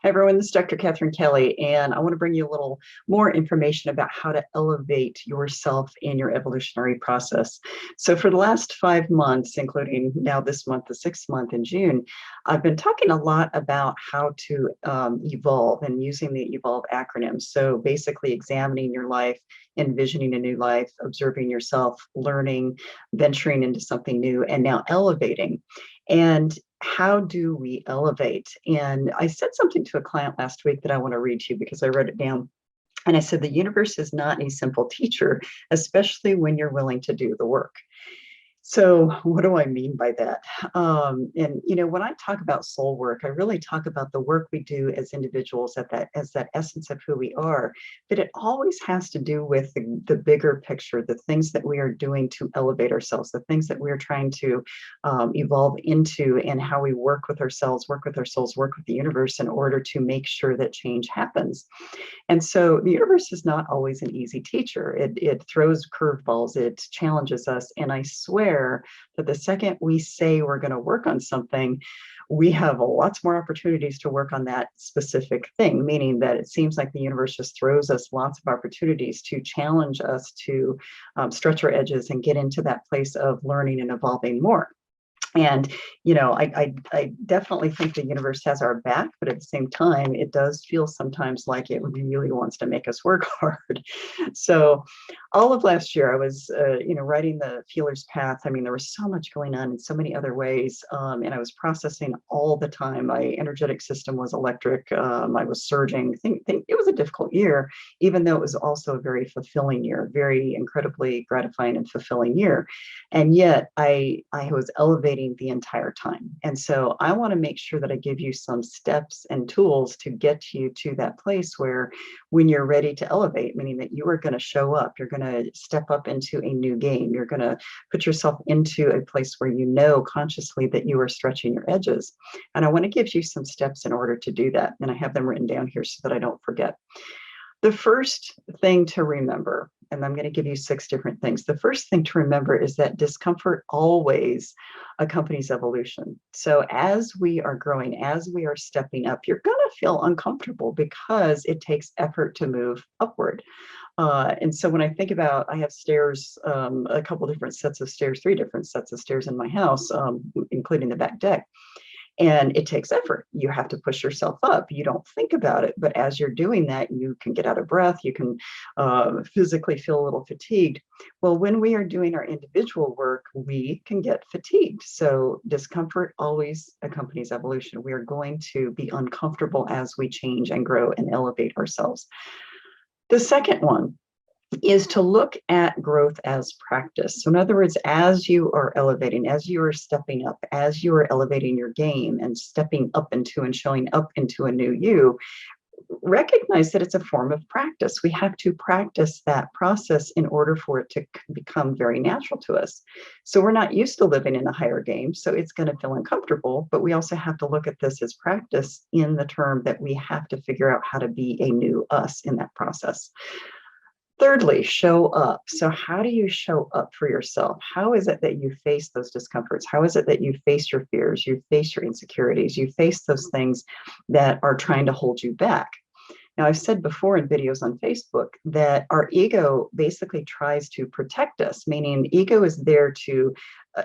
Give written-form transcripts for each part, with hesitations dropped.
Hi, everyone. This is Dr. Katherine.Kelly, and I want to bring you a little more information about how to elevate yourself in your evolutionary process. So for the last 5 months, including now this month, the 6th month in June, I've been talking a lot about how to evolve and using the evolve acronym. So basically examining your life, envisioning a new life, observing yourself, learning, venturing into something new, and now elevating. And how do we elevate? And I said something to a client last week that I want to read to you because I wrote it down. And I said, the universe is not a simple teacher, especially when you're willing to do the work. So what do I mean by that? When I talk about soul work, I really talk about the work we do as individuals as that essence of who we are. But it always has to do with the bigger picture, the things that we are doing to elevate ourselves, the things that we're trying to evolve into, and how we work with ourselves, work with our souls, work with the universe in order to make sure that change happens. And so the universe is not always an easy teacher. It throws curveballs, it challenges us. And I swear that the second we say we're going to work on something, we have lots more opportunities to work on that specific thing, meaning that it seems like the universe just throws us lots of opportunities to challenge us to stretch our edges and get into that place of learning and evolving more. And, I definitely think the universe has our back, but at the same time, it does feel sometimes like it really wants to make us work hard. So all of last year, I was, writing the feeler's path. I mean, there was so much going on in so many other ways. And I was processing all the time. My energetic system was electric. I was surging. It was a difficult year, even though it was also a very fulfilling year, very incredibly gratifying and fulfilling year. And yet I was elevating the entire time. And so I want to make sure that I give you some steps and tools to get you to that place where when you're ready to elevate, meaning that you are going to show up, you're going to step up into a new game, you're going to put yourself into a place where you know consciously that you are stretching your edges. And I want to give you some steps in order to do that. And I have them written down here so that I don't forget. The first thing to remember, and I'm going to give you 6 different things. The first thing to remember is that discomfort always accompanies evolution. So as we are growing, as we are stepping up, you're going to feel uncomfortable because it takes effort to move upward. And so when I think about, I have stairs, a couple different sets of stairs, 3 different sets of stairs in my house, including the back deck. And it takes effort. You have to push yourself up. You don't think about it, but as you're doing that, you can get out of breath. You can physically feel a little fatigued. Well, when we are doing our individual work, we can get fatigued. So discomfort always accompanies evolution. We are going to be uncomfortable as we change and grow and elevate ourselves. The second one is to look at growth as practice. So in other words, as you are elevating, as you are stepping up, as you are elevating your game and stepping up into and showing up into a new you, recognize that it's a form of practice. We have to practice that process in order for it to become very natural to us. So we're not used to living in a higher game, so it's going to feel uncomfortable, but we also have to look at this as practice in the term that we have to figure out how to be a new us in that process. Thirdly, show up. So how do you show up for yourself? How is it that you face those discomforts? How is it that you face your fears, you face your insecurities, you face those things that are trying to hold you back? Now, I've said before in videos on Facebook that our ego basically tries to protect us, meaning ego is there to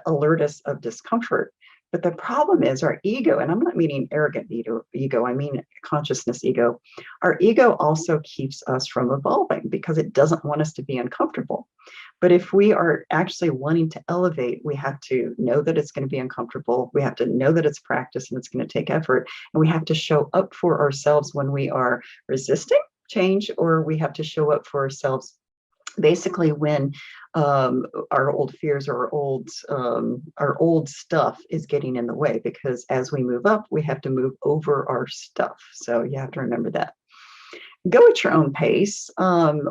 alert us of discomfort. But the problem is our ego, and I'm not meaning arrogant ego, I mean consciousness ego. Our ego also keeps us from evolving because it doesn't want us to be uncomfortable. But if we are actually wanting to elevate, we have to know that it's going to be uncomfortable. We have to know that it's practice and it's going to take effort. And we have to show up for ourselves when we are resisting change, or we have to show up for ourselves basically when our old fears or our old stuff is getting in the way, because as we move up, we have to move over our stuff. So you have to remember that. Go at your own pace.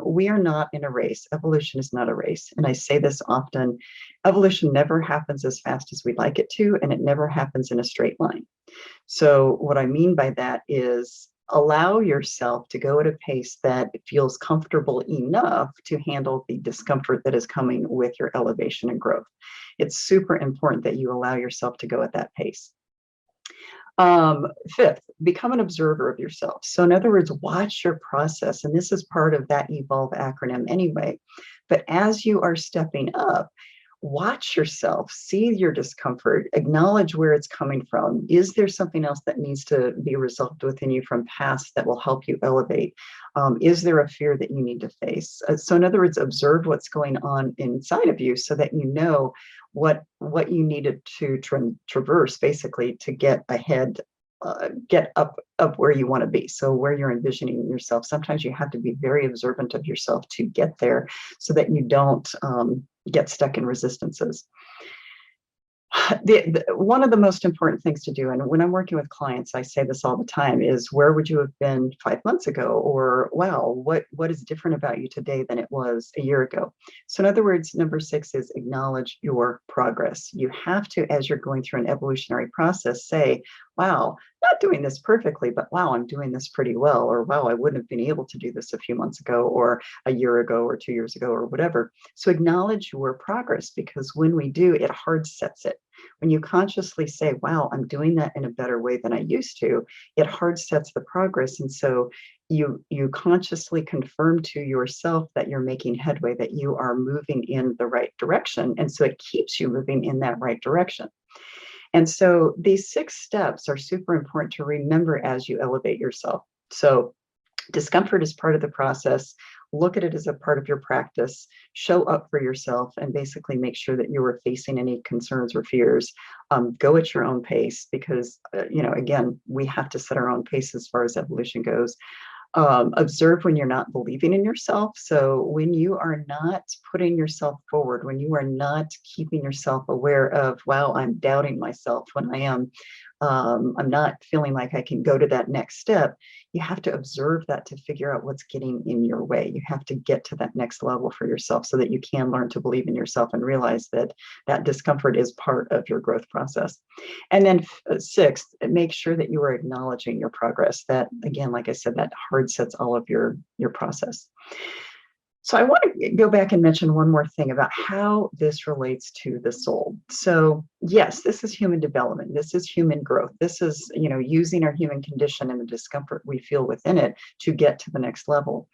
We are not in a race. Evolution is not a race. And I say this often, evolution never happens as fast as we'd like it to, and it never happens in a straight line. So what I mean by that is allow yourself to go at a pace that feels comfortable enough to handle the discomfort that is coming with your elevation and growth. It's super important that you allow yourself to go at that pace. Fifth, become an observer of yourself. So, in other words, watch your process. And this is part of that EVOLVE acronym anyway. But as you are stepping up, watch yourself, see your discomfort, acknowledge where it's coming from. Is there something else that needs to be resolved within you from past that will help you elevate? Is there a fear that you need to face? So, in other words, observe what's going on inside of you so that you know what you needed to traverse basically to get ahead, get up where you want to be. So where you're envisioning yourself, sometimes you have to be very observant of yourself to get there so that you don't get stuck in resistances. One of the most important things to do, and when I'm working with clients, I say this all the time, is where would you have been 5 months ago? Or, wow, what is different about you today than it was a year ago? So in other words, number 6 is acknowledge your progress. You have to, as you're going through an evolutionary process, say, wow, not doing this perfectly, but wow, I'm doing this pretty well. Or wow, I wouldn't have been able to do this a few months ago or a year ago or 2 years ago or whatever. So acknowledge your progress, because when we do, it hard sets it. When you consciously say, wow, I'm doing that in a better way than I used to, it hard sets the progress. And so you consciously confirm to yourself that you're making headway, that you are moving in the right direction. And so it keeps you moving in that right direction. And so these 6 steps are super important to remember as you elevate yourself. So discomfort is part of the process. Look at it as a part of your practice. Show up for yourself and basically make sure that you are facing any concerns or fears. Go at your own pace, because, again, we have to set our own pace as far as evolution goes. Observe when you're not believing in yourself. So when you are not putting yourself forward, when you are not keeping yourself aware of, wow, I'm doubting myself, when I'm not feeling like I can go to that next step, you have to observe that to figure out what's getting in your way. You have to get to that next level for yourself so that you can learn to believe in yourself and realize that that discomfort is part of your growth process. And then 6th, make sure that you are acknowledging your progress. That, again, like I said, that hard sets all of your process. So I want to go back and mention one more thing about how this relates to the soul. So yes, this is human development. This is human growth. This is, using our human condition and the discomfort we feel within it to get to the next level.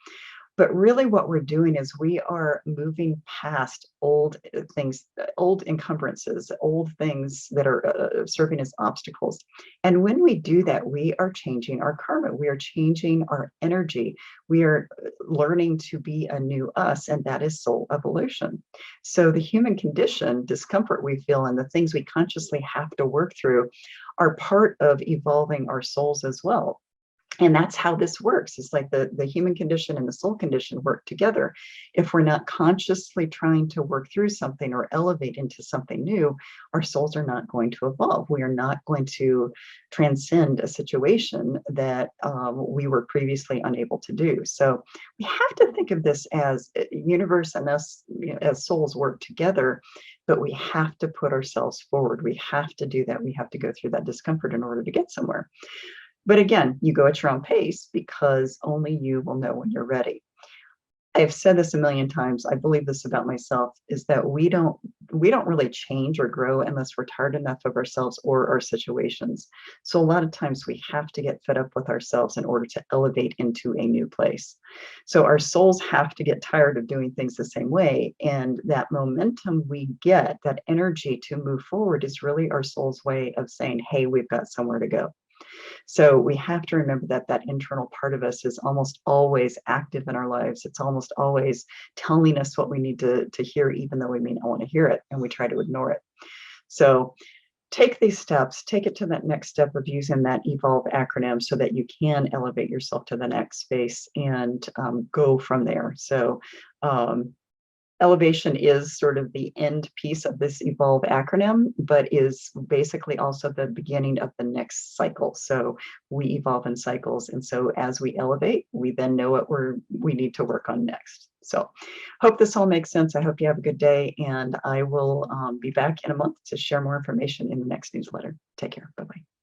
But really what we're doing is we are moving past old things, old encumbrances, old things that are serving as obstacles. And when we do that, we are changing our karma. We are changing our energy. We are learning to be a new us, and that is soul evolution. So the human condition, discomfort we feel, and the things we consciously have to work through are part of evolving our souls as well. And that's how this works. It's like the human condition and the soul condition work together. If we're not consciously trying to work through something or elevate into something new, our souls are not going to evolve. We are not going to transcend a situation that we were previously unable to do. So we have to think of this as universe and us, as souls work together, but we have to put ourselves forward. We have to do that. We have to go through that discomfort in order to get somewhere. But again, you go at your own pace, because only you will know when you're ready. I've said this a million times. I believe this about myself, is that we don't really change or grow unless we're tired enough of ourselves or our situations. So a lot of times we have to get fed up with ourselves in order to elevate into a new place. So our souls have to get tired of doing things the same way. And that momentum we get, that energy to move forward, is really our soul's way of saying, hey, we've got somewhere to go. So we have to remember that that internal part of us is almost always active in our lives. It's almost always telling us what we need to hear, even though we may not want to hear it, and we try to ignore it. So take these steps, take it to that next step of using that EVOLVE acronym so that you can elevate yourself to the next space and go from there. So elevation is sort of the end piece of this EVOLVE acronym, but is basically also the beginning of the next cycle. So we evolve in cycles. And so as we elevate, we then know what we need to work on next. So hope this all makes sense. I hope you have a good day, and I will be back in a month to share more information in the next newsletter. Take care. Bye-bye.